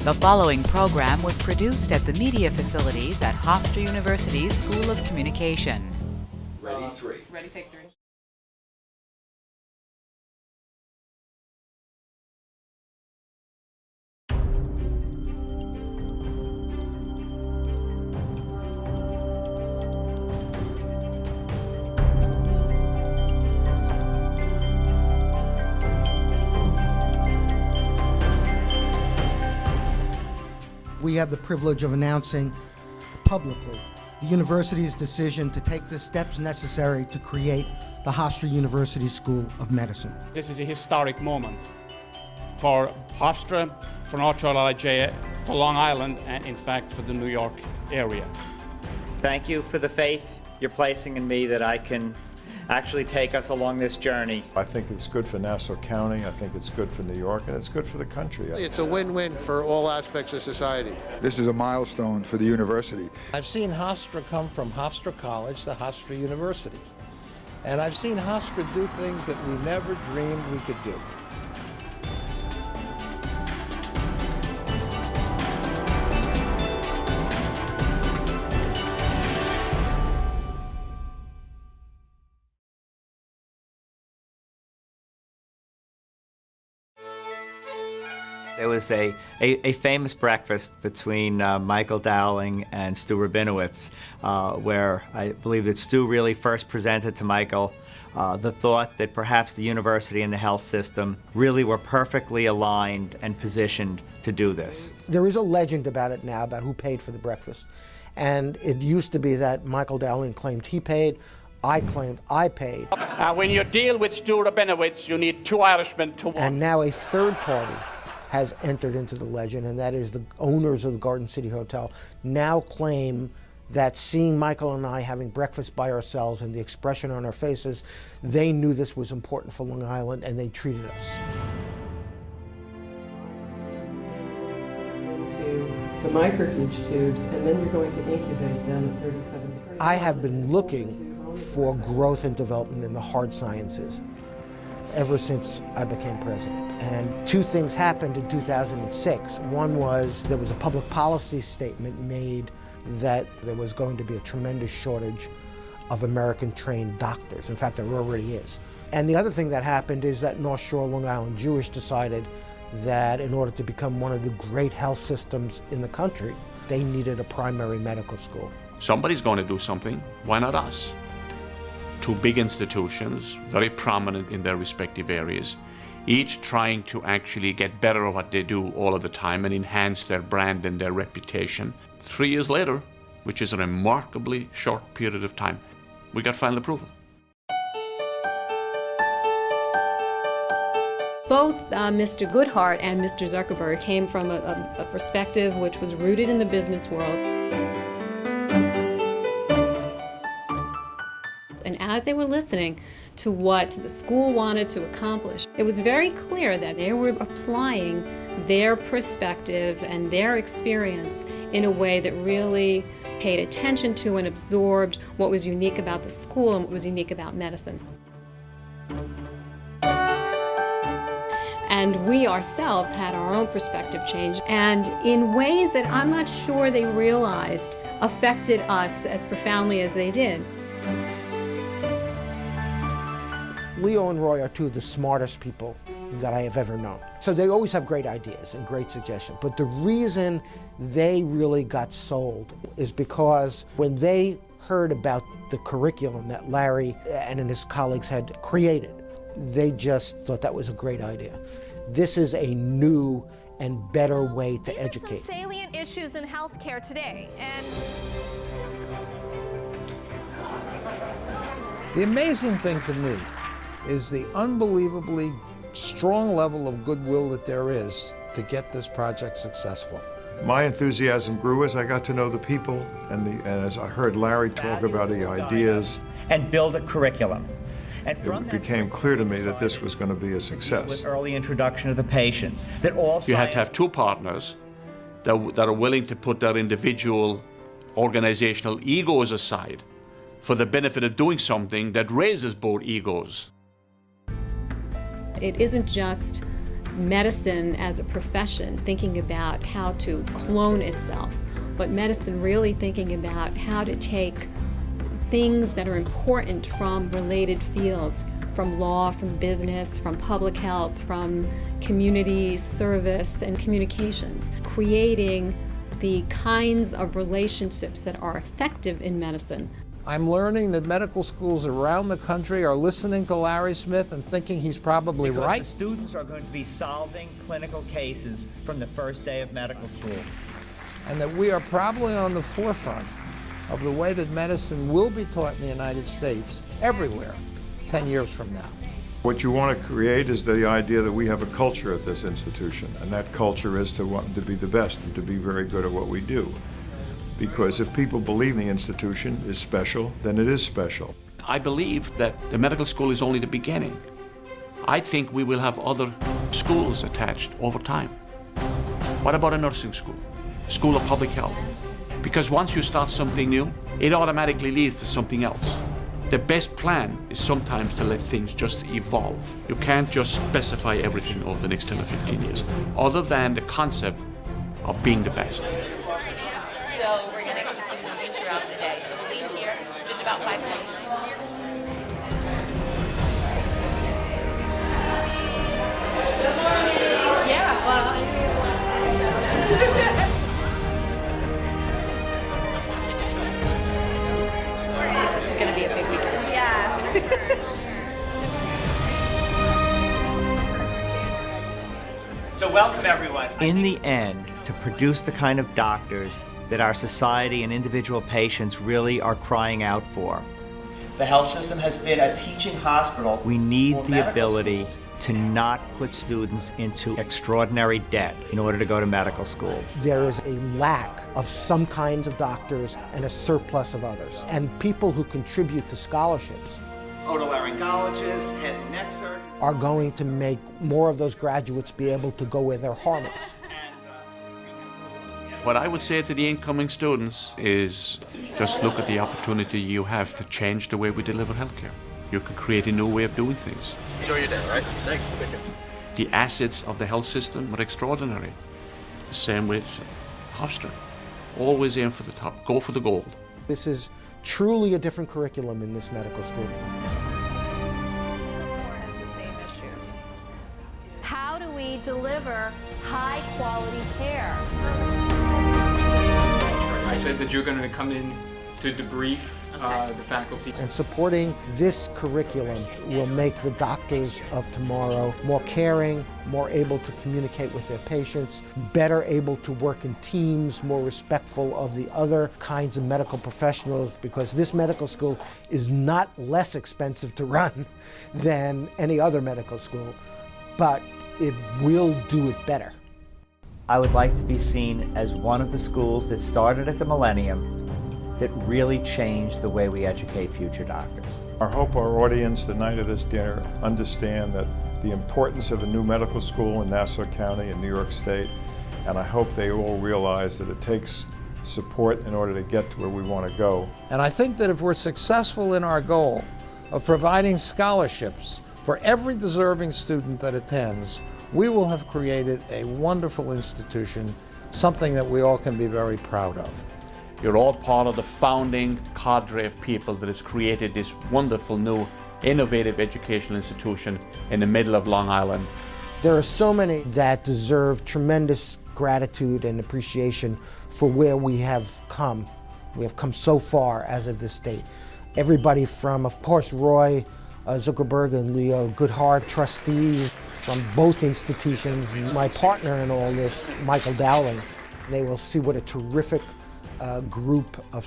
The following program was produced at the media facilities at Hofstra University's School of Communication. Ready, three. Ready, take three. We have the privilege of announcing publicly the university's decision to take the steps necessary to create the Hofstra University School of Medicine. This is a historic moment for Hofstra, for Shore-LIJ, for Long Island, and in fact for the New York area. Thank you for the faith you're placing in me that I can actually take us along this journey. I think it's good for Nassau County, I think it's good for New York, and it's good for the country. It's a win-win for all aspects of society. This is a milestone for the university. I've seen Hofstra come from Hofstra College to Hofstra University. And I've seen Hofstra do things that we never dreamed we could do. There was a famous breakfast between Michael Dowling and Stu Rabinowitz, where I believe that Stu really first presented to Michael the thought that perhaps the university and the health system really were perfectly aligned and positioned to do this. There is a legend about it now, about who paid for the breakfast. And it used to be that Michael Dowling claimed he paid, I claimed I paid. When you deal with Stu Rabinowitz, you need two Irishmen to one. And now a third party has entered into the legend, and that is the owners of the Garden City Hotel now claim that seeing Michael and I having breakfast by ourselves and the expression on our faces, they knew this was important for Long Island and they treated us. Into the microfuge tubes, and then you're going to incubate them at 37 degrees. I have been looking for growth and development in the hard sciences ever since I became president. And two things happened in 2006. One was there was a public policy statement made that there was going to be a tremendous shortage of American-trained doctors. In fact, there already is. And the other thing that happened is that North Shore Long Island Jewish decided that in order to become one of the great health systems in the country, they needed a primary medical school. Somebody's going to do something. Why not us? Two big institutions, very prominent in their respective areas, each trying to actually get better at what they do all of the time and enhance their brand and their reputation. 3 years later, which is a remarkably short period of time, we got final approval. Both Mr. Guthart and Mr. Zuckerberg came from a perspective which was rooted in the business world. And as they were listening to what the school wanted to accomplish, it was very clear that they were applying their perspective and their experience in a way that really paid attention to and absorbed what was unique about the school and what was unique about medicine. And we ourselves had our own perspective change, and in ways that I'm not sure they realized affected us as profoundly as they did. Leo and Roy are two of the smartest people that I have ever known. So they always have great ideas and great suggestions. But the reason they really got sold is because when they heard about the curriculum that Larry and his colleagues had created, they just thought that was a great idea. This is a new and better way to educate. Some salient issues in healthcare today, and The amazing thing to me is the unbelievably strong level of goodwill that there is to get this project successful. My enthusiasm grew as I got to know the people and as I heard Larry talk about the ideas. And build a curriculum. And it became clear to me that this was going to be a success. With early introduction of the patients, that all you have to have two partners that are willing to put their individual organizational egos aside for the benefit of doing something that raises both egos. It isn't just medicine as a profession thinking about how to clone itself, but medicine really thinking about how to take things that are important from related fields, from law, from business, from public health, from community service and communications, creating the kinds of relationships that are effective in medicine. I'm learning that medical schools around the country are listening to Larry Smith and thinking he's probably right. The students are going to be solving clinical cases from the first day of medical school. And that we are probably on the forefront of the way that medicine will be taught in the United States everywhere 10 years from now. What you want to create is the idea that we have a culture at this institution, and that culture is to want to be the best and to be very good at what we do. Because if people believe the institution is special, then it is special. I believe that the medical school is only the beginning. I think we will have other schools attached over time. What about a nursing school? School of public health? Because once you start something new, it automatically leads to something else. The best plan is sometimes to let things just evolve. You can't just specify everything over the next 10 or 15 years, other than the concept of being the best. So we're going to keep moving throughout the day. So we'll leave here just about 5 minutes. Good morning. Yeah, well, this is going to be a big weekend. Yeah. So welcome everyone. In the end, to produce the kind of doctors that our society and individual patients really are crying out for. The health system has been a teaching hospital. We need the ability to not put students into extraordinary debt in order to go to medical school. There is a lack of some kinds of doctors and a surplus of others. And people who contribute to scholarships Otolaryngologists, head and neck surgeons are going to make more of those graduates be able to go where their heart is. What I would say to the incoming students is just look at the opportunity you have to change the way we deliver healthcare. You can create a new way of doing things. Enjoy your day, right? Thanks. The assets of the health system are extraordinary. The same with Hofstra. Always aim for the top, go for the gold. This is truly a different curriculum in this medical school. Singapore has the same issues. How do we deliver high quality care? I said that you're going to come in to debrief the faculty. And supporting this curriculum will make the doctors of tomorrow more caring, more able to communicate with their patients, better able to work in teams, more respectful of the other kinds of medical professionals, because this medical school is not less expensive to run than any other medical school, but it will do it better. I would like to be seen as one of the schools that started at the millennium that really changed the way we educate future doctors. I hope our audience the night of this dinner understand that the importance of a new medical school in Nassau County and New York State, and I hope they all realize that it takes support in order to get to where we want to go. And I think that if we're successful in our goal of providing scholarships for every deserving student that attends, we will have created a wonderful institution, something that we all can be very proud of. You're all part of the founding cadre of people that has created this wonderful new innovative educational institution in the middle of Long Island. There are so many that deserve tremendous gratitude and appreciation for where we have come. We have come so far as of this date. Everybody from, of course, Roy Zuckerberg and Leo Guthart, trustees from both institutions, my partner in all this, Michael Dowling. They will see what a terrific group of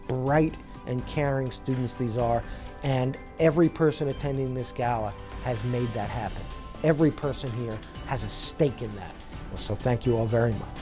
bright and caring students these are, and every person attending this gala has made that happen. Every person here has a stake in that. So thank you all very much.